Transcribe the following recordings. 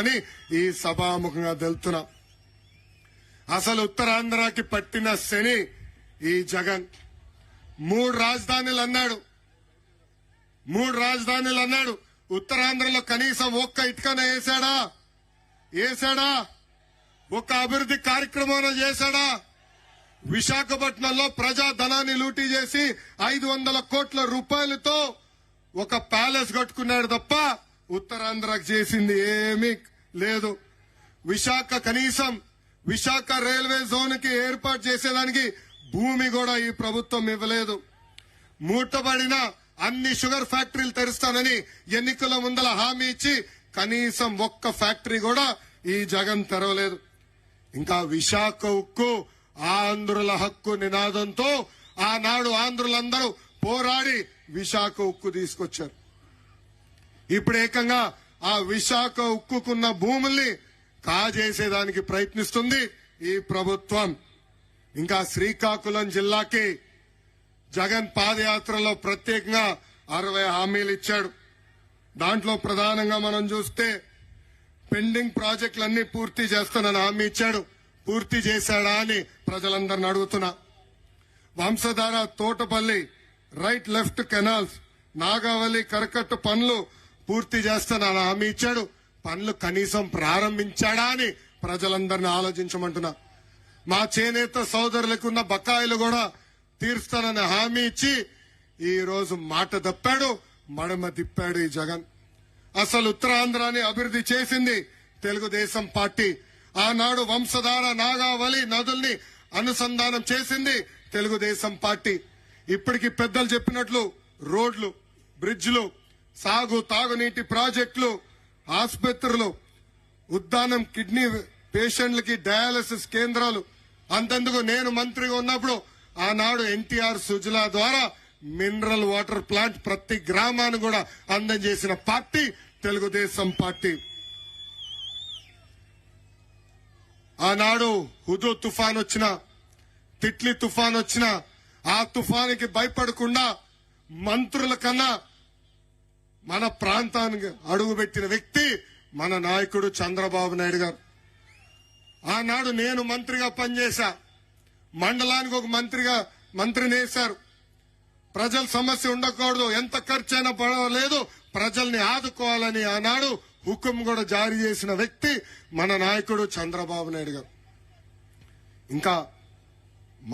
అని ఈ సభాముఖంగా తెలుతున్నా. అసలు ఉత్తరాంధ్రకి పట్టిన శని ఈ జగన్. 3 రాజధానులు అన్నాడు. ఉత్తరాంధ్రలో కనీసం ఒక్క ఇటుకన వేశాడా? ఒక్క అభివృద్ధి కార్యక్రమం చేశాడా? విశాఖపట్నంలో ప్రజా ధనాన్ని లూటీ చేసి 500 కోట్ల రూపాయలతో ఒక ప్యాలెస్ కట్టుకున్నాడు తప్ప ఉత్తరాంధ్రకు చేసింది ఏమీ లేదు. విశాఖ రైల్వే జోన్ కి ఏర్పాటు చేసేదానికి భూమి కూడా ఈ ప్రభుత్వం ఇవ్వలేదు. మూటబడిన అన్ని షుగర్ ఫ్యాక్టరీలు తెరుస్తానని ఎన్నికల ముందల హామీ ఇచ్చి కనీసం ఒక్క ఫ్యాక్టరీ కూడా ఈ జగన్ తెరవలేదు. ఇంకా విశాఖ ఉక్కు ఆంధ్రుల హక్కు నినాదంతో ఆనాడు ఆంధ్రులందరూ పోరాడి విశాఖ ఉక్కు తీసుకొచ్చారు. ఇప్పుడు ఏకంగా ఆ విశాఖ ఉక్కుకున్న భూముల్ని కాజేసేదానికి ప్రయత్నిస్తుంది ఈ ప్రభుత్వం. ఇంకా శ్రీకాకుళం జిల్లాకి జగన్ పాదయాత్రలో ప్రత్యేకంగా 60 హామీలు ఇచ్చాడు. దాంట్లో ప్రధానంగా మనం చూస్తే పెండింగ్ ప్రాజెక్టులన్నీ పూర్తి చేస్తానని హామీ ఇచ్చాడు. పూర్తి చేశాడా అని ప్రజలందరిని అడుగుతున్నా. Vamsadhara Thotapalli right left canals Nagavali కరకట్టు పనులు పూర్తి చేస్తానని హామీ ఇచ్చాడు. పనులు కనీసం ప్రారంభించాడా అని ప్రజలందరినీ ఆలోచించమంటున్నా. మా చేనేత సోదరులకున్న బకాయిలు కూడా తీరుస్తానని హామీ ఇచ్చి ఈ రోజు మాట తప్పాడు, మడమ తిప్పాడు ఈ జగన్. అసలు ఉత్తరాంధ్రాని అభివృద్ధి చేసింది తెలుగుదేశం పార్టీ. ఆనాడు వంశధార నాగావళి నదుల్ని అనుసంధానం చేసింది తెలుగుదేశం పార్టీ. ఇప్పటికి పెద్దలు చెప్పినట్లు రోడ్లు, బ్రిడ్జ్లు, తాగునీటి ప్రాజెక్టులు, ఆసుపత్రులు, ఉద్దానం కిడ్నీ పేషెంట్లకి డయాలసిస్ కేంద్రాలు. అంతెందుకు నేను మంత్రిగా ఉన్నప్పుడు ఆనాడు ఎన్టీఆర్ సుజలా ద్వారా మినరల్ వాటర్ ప్లాంట్ ప్రతి గ్రామాన్ని కూడా అందజేసిన పార్టీ తెలుగుదేశం పార్టీ. ఆనాడు హుదూ తుఫాన్ వచ్చినా, తిట్లీ తుఫాన్ వచ్చినా ఆ తుఫానికి భయపడకుండా మంత్రుల కన్నా మన ప్రాంతానికి అడుగుపెట్టిన వ్యక్తి మన నాయకుడు చంద్రబాబు నాయుడు గారు. ఆనాడు నేను మంత్రిగా పనిచేశా. మండలానికి ఒక మంత్రిని వేశారు. ప్రజల సమస్య ఉండకూడదు, ఎంత ఖర్చైనా పడలేదు, ప్రజల్ని ఆదుకోవాలని ఆనాడు హుకుం కూడా జారీ చేసిన వ్యక్తి మన నాయకుడు చంద్రబాబు నాయుడు గారు. ఇంకా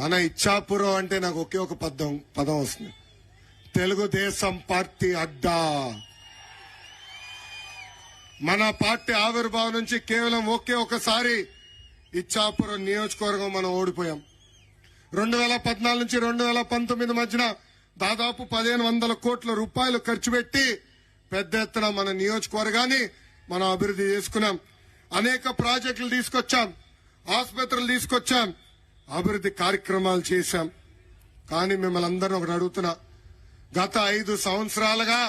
మన ఇచ్చాపురం అంటే నాకు ఒకే ఒక పదం వస్తుంది, తెలుగుదేశం పార్టీ అడ్డా. మన పార్టీ ఆవిర్భావం నుంచి కేవలం ఒకసారి ఇచ్చాపురం నియోజకవర్గం మనం ఓడిపోయాం. 2014 నుంచి 2019 మధ్యన దాదాపు 1500 కోట్ల రూపాయలు ఖర్చు పెట్టి పెద్ద ఎత్తున మన నియోజకవర్గాన్ని మనం అభివృద్ధి చేసుకున్నాం. అనేక ప్రాజెక్టులు తీసుకొచ్చాం, ఆసుపత్రులు తీసుకొచ్చాం, అభివృద్ధి కార్యక్రమాలు చేశాం. కానీ మిమ్మల్ని అందరూ ఒకటి అడుగుతున్నా, గత 5 సంవత్సరాలుగా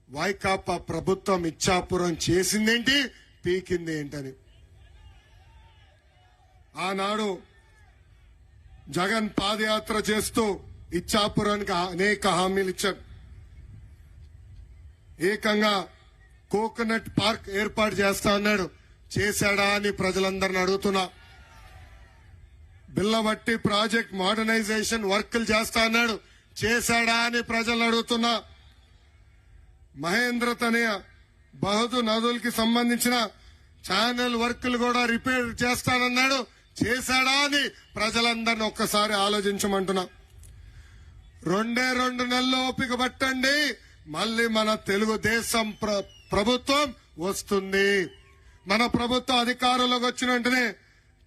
వైకాపా ప్రభుత్వం ఇచ్చాపురం చేసిందేంటి, పీకింది ఏంటని. ఆనాడు జగన్ పాదయాత్ర చేస్తూ ఇచ్చాపురానికి అనేక హామీలు ఇచ్చారు. ఏకంగా కోకోనట్ పార్క్ ఏర్పాటు చేస్తా అన్నాడు. చేశాడా అని ప్రజలందరిని అడుగుతున్నా. బిల్లవట్టి ప్రాజెక్ట్ మోడర్నైజేషన్ వర్కులు చేస్తా అన్నాడు. చేశాడా అని ప్రజలను అడుగుతున్నా. మహేంద్ర తనయ బహుదు నదులకి సంబంధించిన ఛానల్ వర్కులు కూడా రిపేర్ చేస్తానన్నాడు. చేశాడా అని ప్రజలందరినీ ఒక్కసారి ఆలోచించమంటున్నా. 2 నెలలు ఓపిక పట్టండి, మళ్ళీ మన తెలుగుదేశం ప్రభుత్వం వస్తుంది. మన ప్రభుత్వం అధికారంలోకి వచ్చిన వెంటనే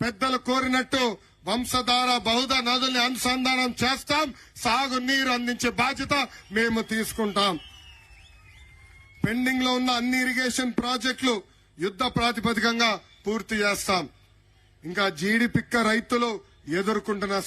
పెద్దలు కోరినట్టు వంశధార బహుద నదుల్ని అనుసంధానం చేస్తాం. సాగునీరు అందించే బాధ్యత మేము తీసుకుంటాం. పెండింగ్ లో ఉన్న అన్ని ఇరిగేషన్ ప్రాజెక్టులు యుద్ధ ప్రాతిపదికంగా పూర్తి చేస్తాం. ఇంకా జీడిపిక్క రైతులు ఎదుర్కొంటున్న